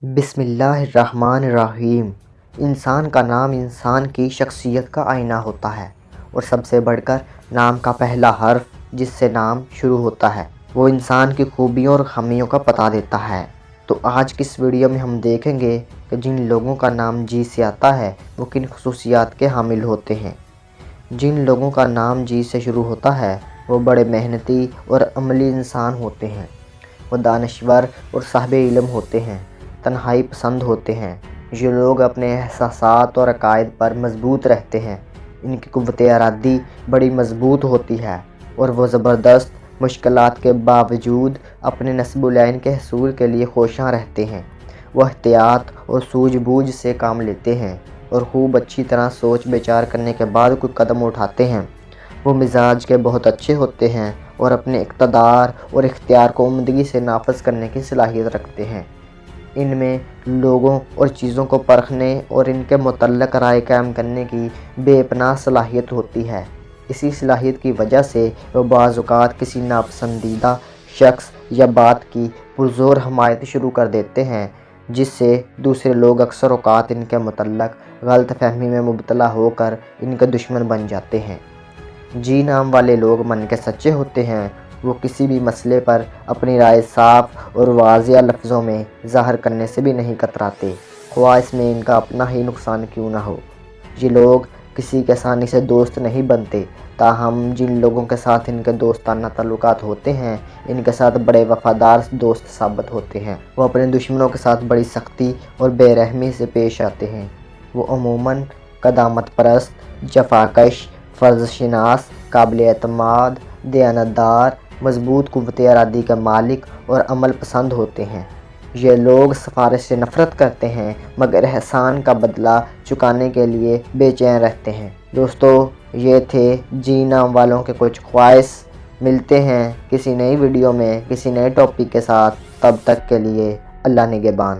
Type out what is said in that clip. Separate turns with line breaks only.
بسم اللہ الرحمن الرحیم۔ انسان کا نام انسان کی شخصیت کا آئینہ ہوتا ہے اور سب سے بڑھ کر نام کا پہلا حرف جس سے نام شروع ہوتا ہے وہ انسان کی خوبیوں اور خامیوں کا پتہ دیتا ہے۔ تو آج کی اس ویڈیو میں ہم دیکھیں گے کہ جن لوگوں کا نام جی سے آتا ہے وہ کن خصوصیات کے حامل ہوتے ہیں۔ جن لوگوں کا نام جی سے شروع ہوتا ہے وہ بڑے محنتی اور عملی انسان ہوتے ہیں۔ وہ دانشور اور صاحب علم ہوتے ہیں، تنہائی پسند ہوتے ہیں۔ یہ لوگ اپنے احساسات اور عقائد پر مضبوط رہتے ہیں۔ ان کی قوت ارادی بڑی مضبوط ہوتی ہے اور وہ زبردست مشکلات کے باوجود اپنے نصب العین کے حصول کے لیے خواہشاں رہتے ہیں۔ وہ احتیاط اور سوجھ بوجھ سے کام لیتے ہیں اور خوب اچھی طرح سوچ بچار کرنے کے بعد کوئی قدم اٹھاتے ہیں۔ وہ مزاج کے بہت اچھے ہوتے ہیں اور اپنے اقتدار اور اختیار کو عمدگی سے نافذ کرنے کی صلاحیت رکھتے ہیں۔ ان میں لوگوں اور چیزوں کو پرکھنے اور ان کے متعلق رائے قائم کرنے کی بے پناہ صلاحیت ہوتی ہے۔ اسی صلاحیت کی وجہ سے وہ بعض اوقات کسی ناپسندیدہ شخص یا بات کی پرزور حمایت شروع کر دیتے ہیں، جس سے دوسرے لوگ اکثر اوقات ان کے متعلق غلط فہمی میں مبتلا ہو کر ان کے دشمن بن جاتے ہیں۔ جی نام والے لوگ من کے سچے ہوتے ہیں۔ وہ کسی بھی مسئلے پر اپنی رائے صاف اور واضح لفظوں میں ظاہر کرنے سے بھی نہیں کتراتے، خواہ اس میں ان کا اپنا ہی نقصان کیوں نہ ہو۔ یہ لوگ کسی کے آسانی سے دوست نہیں بنتے، تاہم جن لوگوں کے ساتھ ان کے دوستانہ تعلقات ہوتے ہیں ان کے ساتھ بڑے وفادار دوست ثابت ہوتے ہیں۔ وہ اپنے دشمنوں کے ساتھ بڑی سختی اور بے رحمی سے پیش آتے ہیں۔ وہ عموماً قدامت پرست، جفاکش، فرض شناس، قابل اعتماد، دیانتدار، مضبوط قوت ارادی کے مالک اور عمل پسند ہوتے ہیں۔ یہ لوگ سفارش سے نفرت کرتے ہیں مگر احسان کا بدلہ چکانے کے لیے بے چین رہتے ہیں۔ دوستو، یہ تھے جی نام والوں کے کچھ خواص۔ ملتے ہیں کسی نئی ویڈیو میں کسی نئے ٹاپک کے ساتھ، تب تک کے لیے اللہ نگہبان۔